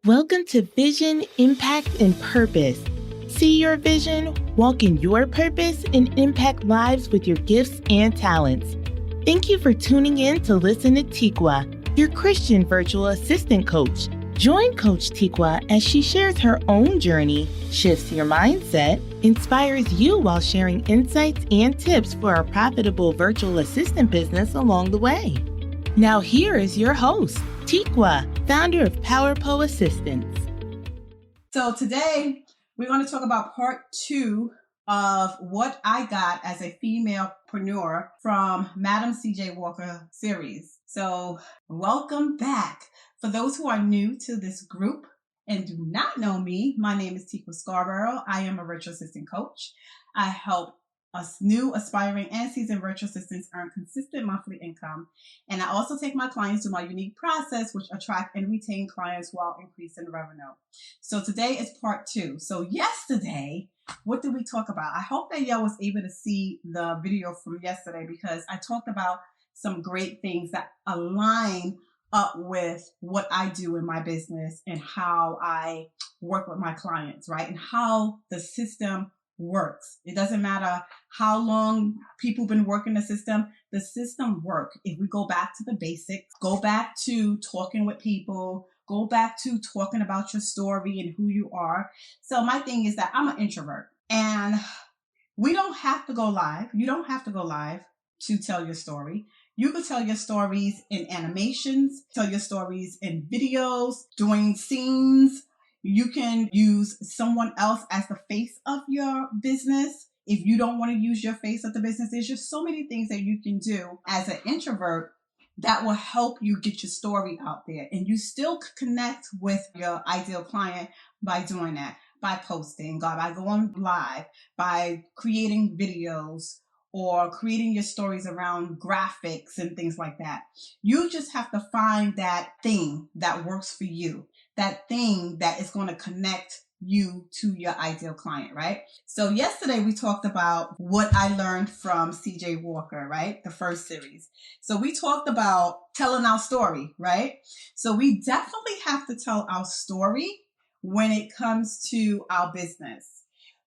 Welcome to Vision, Impact, and Purpose. See your vision, walk in your purpose, and impact lives with your gifts and talents. Thank you for tuning in to listen to Tikwa, your Christian virtual assistant coach. Join Coach Tikwa as she shares her own journey, shifts your mindset, inspires you while sharing insights and tips for a profitable virtual assistant business along the way. Now here is your host, Tikwa, founder of PowerPo Assistants. So today we're going to talk about part 2 of what I got as a femalepreneur from Madam CJ Walker series. So welcome back. For those who are new to this group and do not know me, my name is Tikwa Scarborough. I am a virtual assistant coach. I help us new, aspiring, and seasoned virtual assistants earn consistent monthly income. And I also take my clients through my unique process, which attract and retain clients while increasing revenue. So today is part 2. So yesterday, what did we talk about? I hope that y'all was able to see the video from yesterday because I talked about some great things that align up with what I do in my business and how I work with my clients, right? And how the system works. It doesn't matter how long people been working the system works. If we go back to the basics, go back to talking with people, go back to talking about your story and who you are. So my thing is that I'm an introvert and we don't have to go live. You don't have to go live to tell your story. You can tell your stories in animations, tell your stories in videos, doing scenes. You can use someone else as the face of your business. If you don't want to use your face of the business, there's just so many things that you can do as an introvert that will help you get your story out there. And you still connect with your ideal client by doing that, by posting, by going live, by creating videos, or creating your stories around graphics and things like that. You just have to find that thing that works for you, that thing that is going to connect you to your ideal client, right? So yesterday we talked about what I learned from CJ Walker, right? The first series. So we talked about telling our story, right? So we definitely have to tell our story when it comes to our business.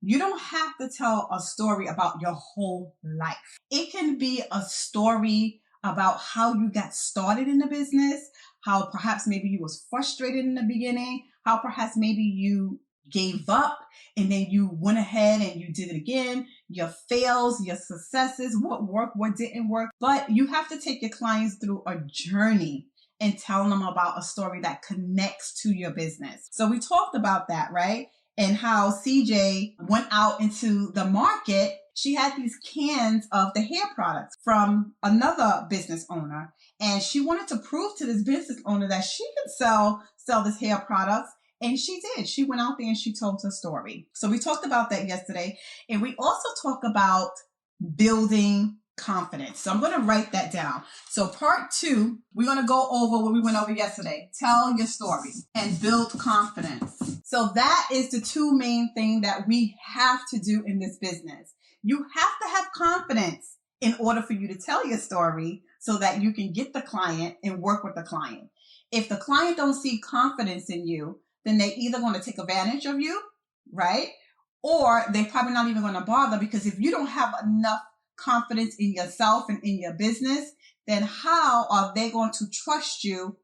You don't have to tell a story about your whole life. It can be a story about how you got started in the business, how perhaps maybe you was frustrated in the beginning, how perhaps maybe you gave up and then you went ahead and you did it again, your fails, your successes, what worked, what didn't work. But you have to take your clients through a journey and tell them about a story that connects to your business. So we talked about that, right? And how CJ went out into the market. She had these cans of the hair products from another business owner. And she wanted to prove to this business owner that she could sell this hair products. And she did. She went out there and she told her story. So we talked about that yesterday. And we also talked about building confidence. So I'm going to write that down. So part 2, we're going to go over what we went over yesterday. Tell your story and build confidence. So that is the 2 main things that we have to do in this business. You have to have confidence in order for you to tell your story so that you can get the client and work with the client. If the client don't see confidence in you, then they're either going to take advantage of you, right? Or they're probably not even going to bother, because if you don't have enough confidence in yourself and in your business, then how are they going to trust you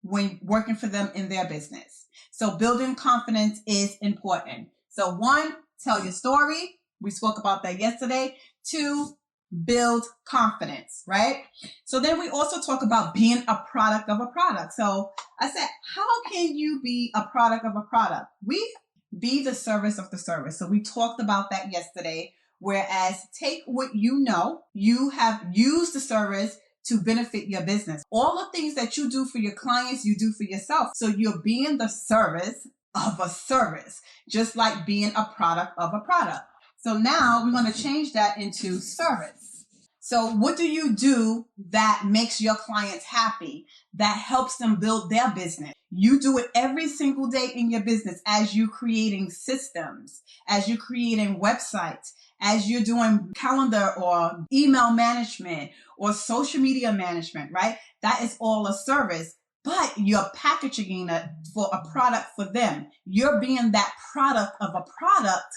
when working for them in their business? So building confidence is important. So 1, tell your story. We spoke about that yesterday. 2, build confidence, right? So then we also talk about being a product of a product. So I said, how can you be a product of a product? We be the service of the service. So we talked about that yesterday. Whereas take what you know, you have used the service to benefit your business. All the things that you do for your clients, you do for yourself. So you're being the service of a service, just like being a product of a product. So now we're going to change that into service. So what do you do that makes your clients happy, that helps them build their business? You do it every single day in your business as you creating systems, as you creating websites, as you're doing calendar or email management or social media management, right? That is all a service. but you're packaging it for a product for them. You're being that product of a product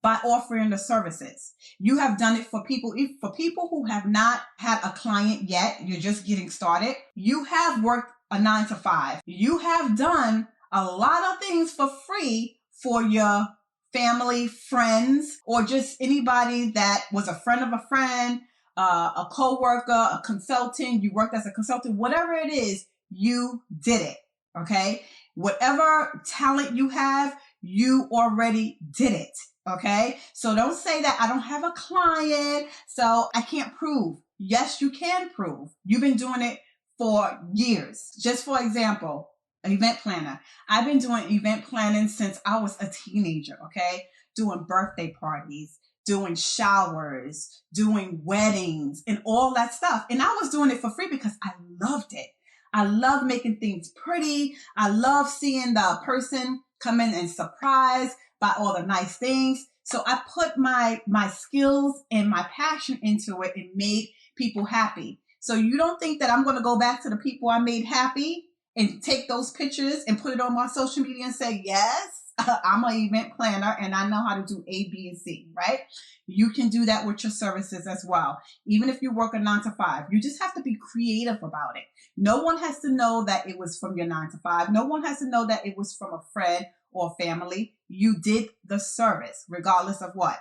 by offering the services. You have done it for people who have not had a client yet, you're just getting started. You have worked a 9 to 5. You have done a lot of things for free for your family, friends, or just anybody that was a friend of a friend, a coworker, a consultant. You worked as a consultant, whatever it is, you did it. Okay. Whatever talent you have, you already did it. Okay. So don't say that I don't have a client, so I can't prove. Yes, you can prove. You've been doing it for years. Just for example, an event planner. I've been doing event planning since I was a teenager. Okay. Doing birthday parties, doing showers, doing weddings and all that stuff. And I was doing it for free because I loved it. I love making things pretty. I love seeing the person come in and surprise by all the nice things. So I put my skills and my passion into it and made people happy. So you don't think that I'm going to go back to the people I made happy and take those pictures and put it on my social media and say, yes, I'm an event planner and I know how to do A, B, and C, right? You can do that with your services as well. Even if you work a 9 to 5, you just have to be creative about it. No one has to know that it was from your 9 to 5. No one has to know that it was from a friend or family. You did the service, regardless of what.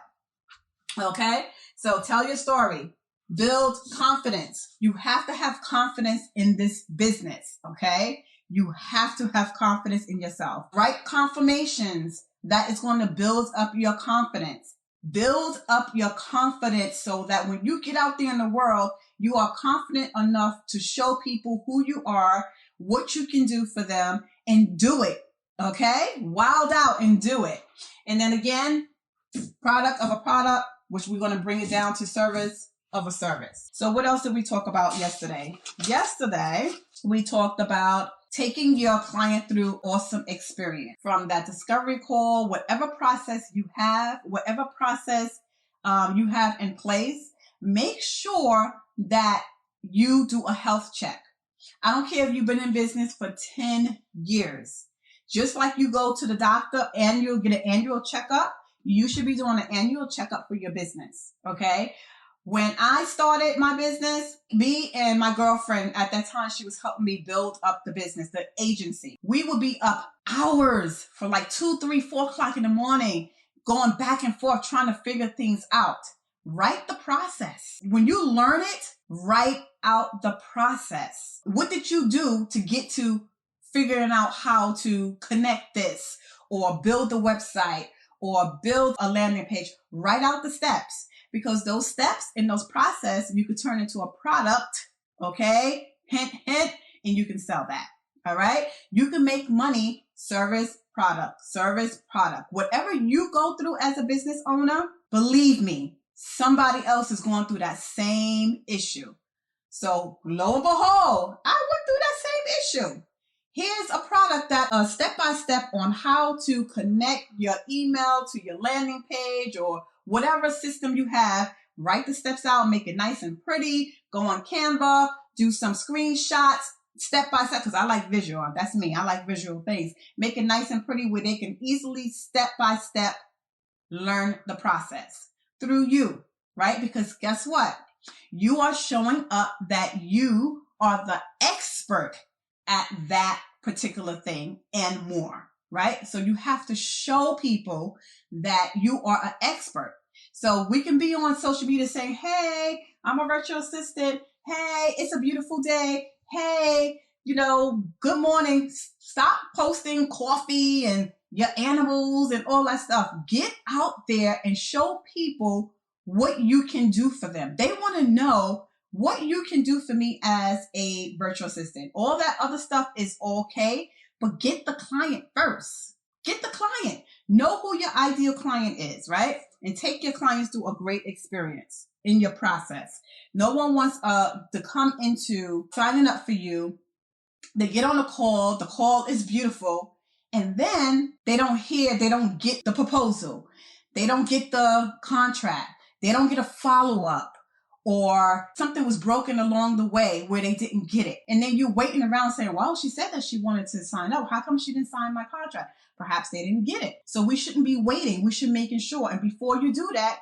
Okay? So tell your story. Build confidence. You have to have confidence in this business, okay? You have to have confidence in yourself. Write confirmations. That is going to build up your confidence. Build up your confidence so that when you get out there in the world, you are confident enough to show people who you are, what you can do for them, and do it, okay? Wild out and do it. And then again, product of a product, which we're going to bring it down to service of a service. So what else did we talk about yesterday? Yesterday, we talked about taking your client through awesome experience from that discovery call, whatever process you have, whatever process you have in place, make sure that you do a health check. I don't care if you've been in business for 10 years. Just like you go to the doctor and you'll get an annual checkup, you should be doing an annual checkup for your business, okay? When I started my business, me and my girlfriend at that time, she was helping me build up the business, the agency. We would be up hours for like 2, 3, 4 o'clock in the morning, going back and forth, trying to figure things out. Write the process. When you learn it, write out the process. What did you do to get to figuring out how to connect this or build the website or build a landing page? Write out the steps. Because those steps in those process, you could turn into a product, okay? Hint, hint, and you can sell that, all right? You can make money, service, product. Whatever you go through as a business owner, believe me, somebody else is going through that same issue. So lo and behold, I went through that same issue. Here's a product that step-by-step on how to connect your email to your landing page or whatever system you have. Write the steps out, make it nice and pretty, go on Canva, do some screenshots, step-by-step, because I like visual. That's me. I like visual things. Make it nice and pretty where they can easily step-by-step learn the process through you, right? Because guess what? You are showing up that you are the expert at that particular thing and more, right? So you have to show people that you are an expert. So we can be on social media saying, hey, I'm a virtual assistant. Hey, it's a beautiful day. Hey, good morning. Stop posting coffee and your animals and all that stuff. Get out there and show people what you can do for them. They want to know what you can do for me as a virtual assistant. All that other stuff is okay, but get the client first. Get the client. Know who your ideal client is, right? And take your clients through a great experience in your process. No one wants to come into signing up for you. They get on a call. The call is beautiful. And then they don't get the proposal. They don't get the contract. They don't get a follow-up. or something was broken along the way where they didn't get it. And then you're waiting around saying, well, she said that she wanted to sign up. How come she didn't sign my contract? Perhaps they didn't get it. So we shouldn't be waiting. We should making sure. And before you do that,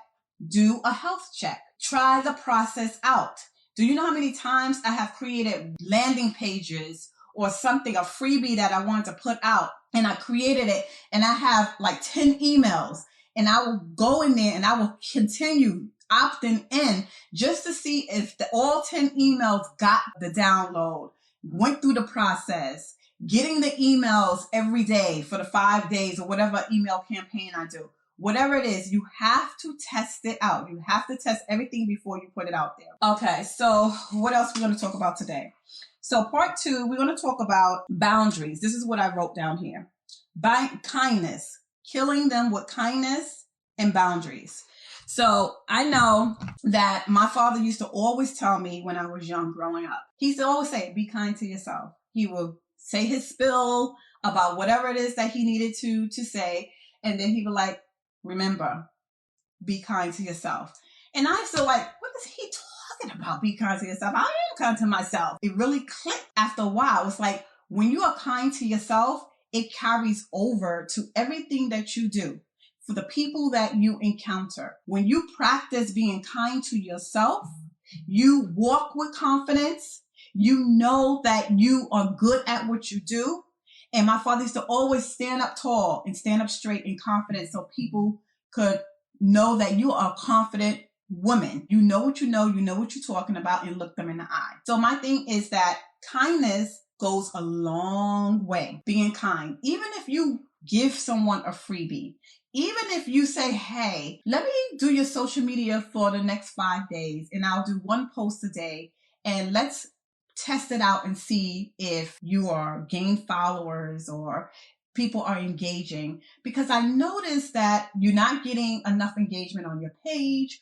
do a health check. Try the process out. Do you know how many times I have created landing pages or something, a freebie that I wanted to put out, and I created it and I have like 10 emails, and I will go in there and I will continue opting in just to see if all 10 emails got the download, went through the process, getting the emails every day for the 5 days or whatever email campaign I do. Whatever it is, you have to test it out. You have to test everything before you put it out there. Okay, so what else we're going to talk about today? So part 2, we're going to talk about boundaries. This is what I wrote down here. By kindness, killing them with kindness and boundaries. So I know that my father used to always tell me when I was young growing up, he used to always say, be kind to yourself. He will say his spill about whatever it is that he needed to say. And then he would like, remember, be kind to yourself. And I feel like, what is he talking about? Be kind to yourself. I am kind to myself. It really clicked after a while. It's like when you are kind to yourself, it carries over to everything that you do, for the people that you encounter. When you practice being kind to yourself, you walk with confidence. You know that you are good at what you do. And my father used to always stand up tall and stand up straight and confident so people could know that you are a confident woman. You know what you know what you're talking about, and look them in the eye. So my thing is that kindness goes a long way. Being kind. Even if you give someone a freebie, even if you say, hey, let me do your social media for the next 5 days and I'll do 1 post a day, and let's test it out and see if you are gain followers or people are engaging. Because I noticed that you're not getting enough engagement on your page.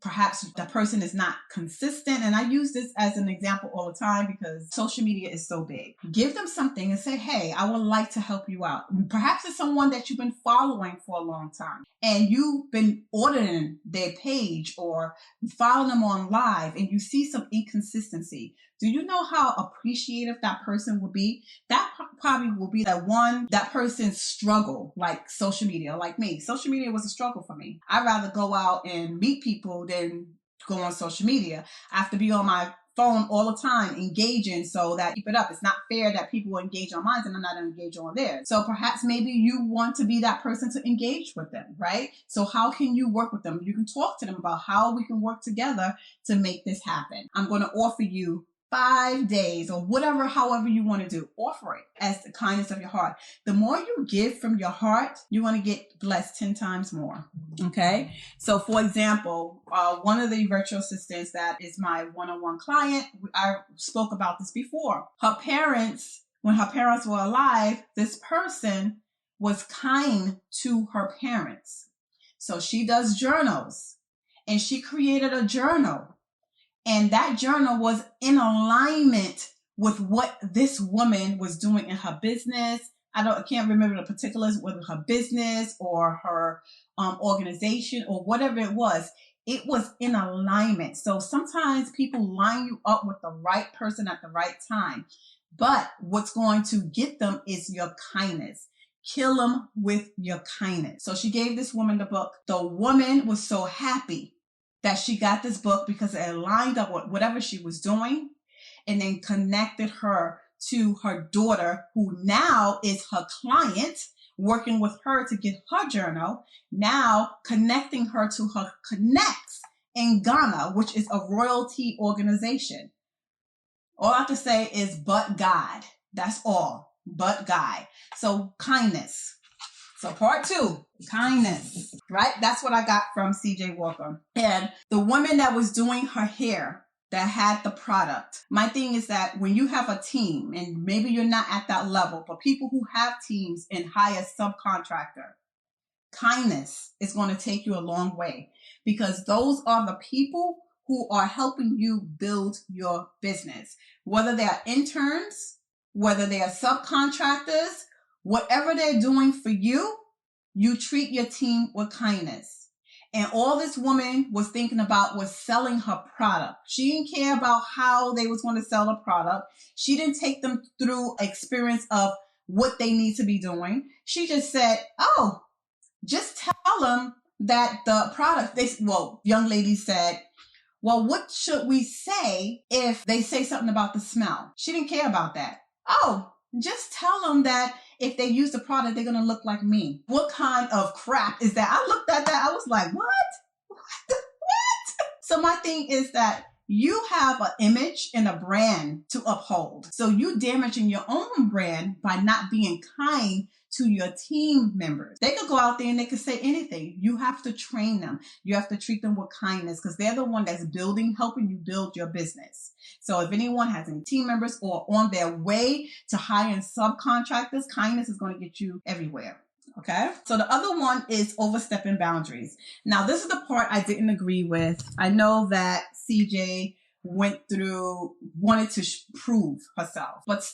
Perhaps the person is not consistent. And I use this as an example all the time because social media is so big. Give them something and say, hey, I would like to help you out. Perhaps it's someone that you've been following for a long time and you've been auditing their page or following them on live and you see some inconsistency. Do you know how appreciative that person will be? That probably will be that person's struggle, like social media, like me. Social media was a struggle for me. I'd rather go out and meet people than go on social media. I have to be on my phone all the time, engaging, so that keep it up. It's not fair that people engage on mine and I'm not engaged on theirs. So perhaps maybe you want to be that person to engage with them, right? So how can you work with them? You can talk to them about how we can work together to make this happen. I'm going to offer you 5 days or whatever, however you want to do. Offer it as the kindness of your heart. The more you give from your heart, you're going to get blessed 10 times more. Okay. So for example, one of the virtual assistants that is my one-on-one client, I spoke about this before. Her parents, when her parents were alive, this person was kind to her parents. So she does journals and she created a journal. And that journal was in alignment with what this woman was doing in her business. I can't remember the particulars, whether her business or her organization or whatever it was. It was in alignment. So sometimes people line you up with the right person at the right time. But what's going to get them is your kindness. Kill them with your kindness. So she gave this woman the book. The woman was so happy that she got this book because it aligned up with whatever she was doing, and then connected her to her daughter, who now is her client, working with her to get her journal, now connecting her to her Connects in Ghana, which is a royalty organization. All I have to say is, but God. That's all. But God. So kindness. So part 2, kindness, right? That's what I got from CJ Walker. And the woman that was doing her hair, that had the product. My thing is that when you have a team, and maybe you're not at that level, but people who have teams and hire subcontractor, kindness is going to take you a long way, because those are the people who are helping you build your business. Whether they are interns, whether they are subcontractors, whatever they're doing for you, you treat your team with kindness. And all this woman was thinking about was selling her product. She didn't care about how they was going to sell the product. She didn't take them through experience of what they need to be doing. She just said, oh, just tell them that the product, young lady said, well, what should we say if they say something about the smell? She didn't care about that. Oh, just tell them that if they use the product, they're going to look like me. What kind of crap is that? I looked at that. I was like, what? What? So my thing is that you have an image and a brand to uphold. So you damaging your own brand by not being kind to your team members. They could go out there and they could say anything. You have to train them. You have to treat them with kindness because they're the one that's helping you build your business. So if anyone has any team members or on their way to hiring subcontractors, kindness is going to get you everywhere. Okay. So the other one is overstepping boundaries. Now, this is the part I didn't agree with. I know that CJ wanted to prove herself, but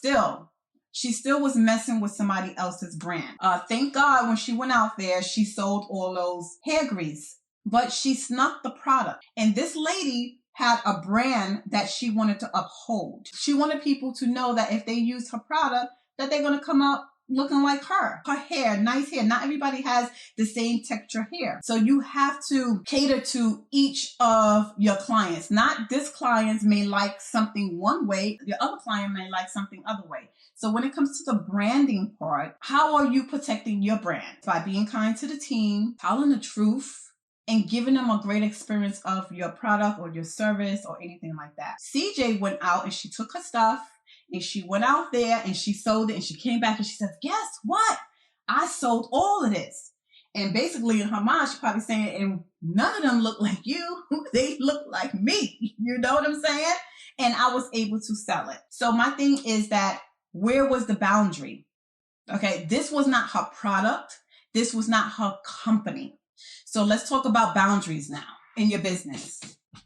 she still was messing with somebody else's brand. Thank God when she went out there, she sold all those hair grease, but she snuck the product. And this lady had a brand that she wanted to uphold. She wanted people to know that if they use her product, that they're going to come out looking like her. Her hair, nice hair. Not everybody has the same texture hair. So you have to cater to each of your clients. Not this client may like something one way, your other client may like something other way. So when it comes to the branding part, how are you protecting your brand? By being kind to the team, telling the truth, and giving them a great experience of your product or your service or anything like that. CJ went out and she took her stuff and she went out there and she sold it and she came back and she said, guess what? I sold all of this. And basically in her mind, she's probably saying, and none of them look like you. They look like me. You know what I'm saying? And I was able to sell it. So my thing is that where was the boundary? Okay, this was not her product. This was not her company. So let's talk about boundaries now in your business.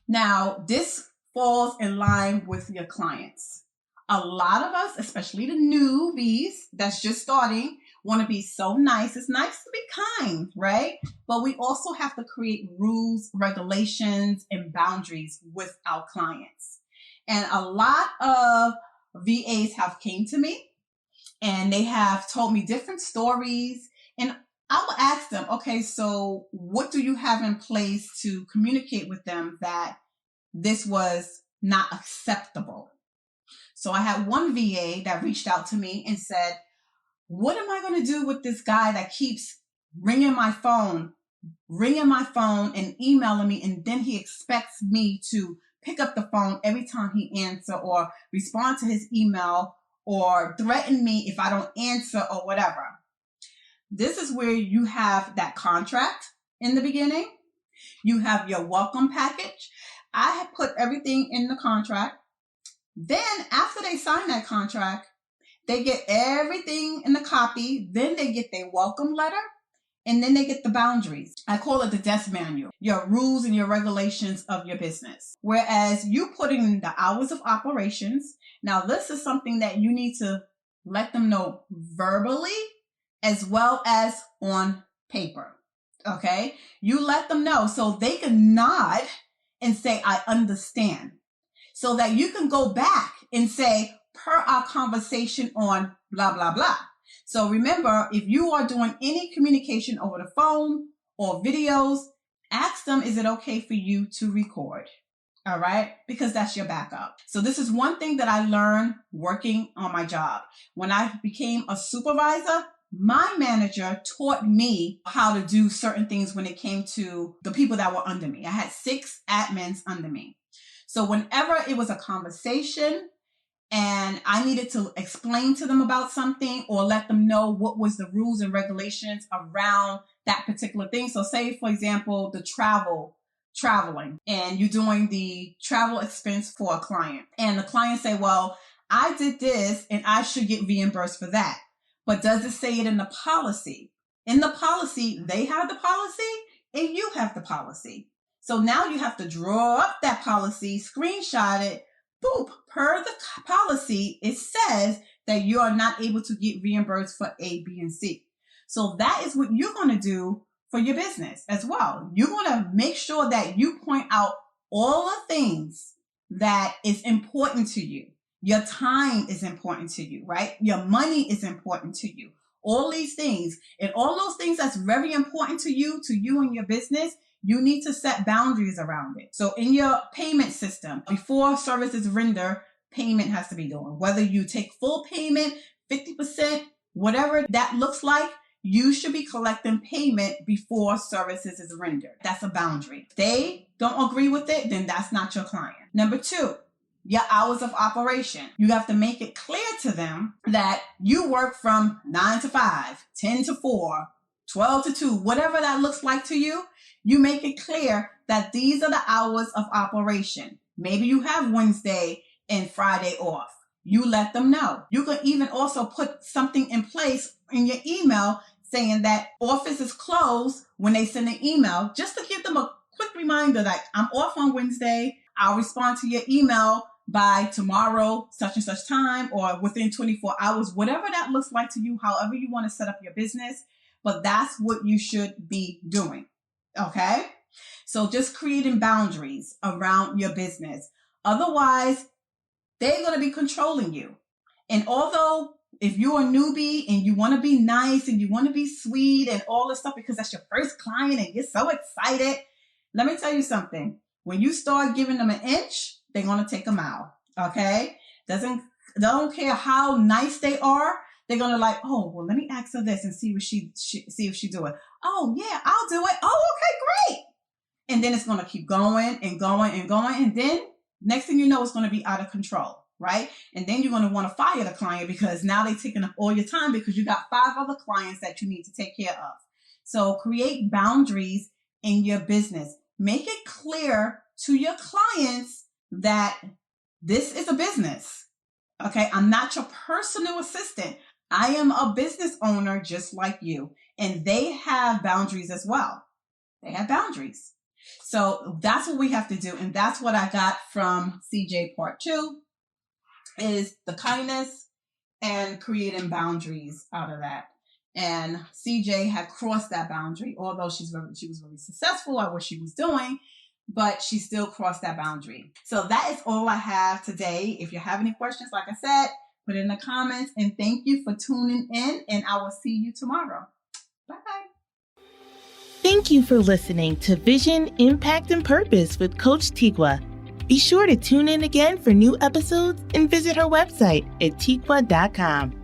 Now, this falls in line with your clients. A lot of us, especially the newbies that's just starting, want to be so nice. It's nice to be kind, right? But we also have to create rules, regulations, and boundaries with our clients. And a lot of VAs have came to me and they have told me different stories. And I will ask them, okay, so what do you have in place to communicate with them that this was not acceptable? So I had one VA that reached out to me and said, what am I going to do with this guy that keeps ringing my phone and emailing me, and then he expects me to pick up the phone every time he answers or respond to his email or threaten me if I don't answer or whatever. This is where you have that contract in the beginning. You have your welcome package. I have put everything in the contract. Then after they sign that contract, they get everything in the copy. Then they get their welcome letter. And then they get the boundaries. I call it the desk manual, your rules and your regulations of your business. Whereas you put in the hours of operations. Now, this is something that you need to let them know verbally as well as on paper. Okay? You let them know so they can nod and say, I understand. So that you can go back and say, per our conversation on blah, blah, blah. So remember, if you are doing any communication over the phone or videos, ask them, is it okay for you to record? All right? Because that's your backup. So this is one thing that I learned working on my job. When I became a supervisor, my manager taught me how to do certain things when it came to the people that were under me. I had 6 admins under me. So whenever it was a conversation and I needed to explain to them about something or let them know what was the rules and regulations around that particular thing. So say, for example, the traveling, and you're doing the travel expense for a client. And the client say, well, I did this and I should get reimbursed for that. But does it say it in the policy? In the policy, they have the policy and you have the policy. So now you have to draw up that policy, screenshot it, boop, per the policy, it says that you are not able to get reimbursed for A, B, and C. So that is what you're going to do for your business as well. You're going to make sure that you point out all the things that is important to you. Your time is important to you, right? Your money is important to you. All these things and all those things that's very important to you and your business, you need to set boundaries around it. So in your payment system, before services render, payment has to be done. Whether you take full payment, 50%, whatever that looks like, you should be collecting payment before services is rendered. That's a boundary. If they don't agree with it, then that's not your client. Number 2, your hours of operation. You have to make it clear to them that you work from 9 to 5, 10 to 4, 12 to 2, whatever that looks like to you. You make it clear that these are the hours of operation. Maybe you have Wednesday and Friday off. You let them know. You can even also put something in place in your email saying that office is closed when they send an email, just to give them a quick reminder that I'm off on Wednesday. I'll respond to your email by tomorrow, such and such time, or within 24 hours, whatever that looks like to you, however you want to set up your business. But that's what you should be doing. Okay? So just creating boundaries around your business. Otherwise, they're going to be controlling you. And although if you're a newbie and you want to be nice and you want to be sweet and all this stuff because that's your first client and you're so excited, let me tell you something. When you start giving them an inch, they're going to take a mile. Okay? Don't care how nice they are. They're going to like, oh, well, let me ask her this and see if she do it. Oh, yeah, I'll do it. Oh, okay, great. And then it's going to keep going and going and going. And then next thing you know, it's going to be out of control, right? And then you're going to want to fire the client because now they're taking up all your time because you got 5 other clients that you need to take care of. So create boundaries in your business. Make it clear to your clients that this is a business. Okay, I'm not your personal assistant. I am a business owner just like you. And they have boundaries as well. They have boundaries. So that's what we have to do. And that's what I got from CJ part 2 is the kindness and creating boundaries out of that. And CJ had crossed that boundary, although she was very successful at what she was doing, but she still crossed that boundary. So that is all I have today. If you have any questions, like I said, put it in the comments. And thank you for tuning in, and I will see you tomorrow. Bye. Thank you for listening to Vision, Impact, and Purpose with Coach Tikwa. Be sure to tune in again for new episodes and visit her website at tikwa.com.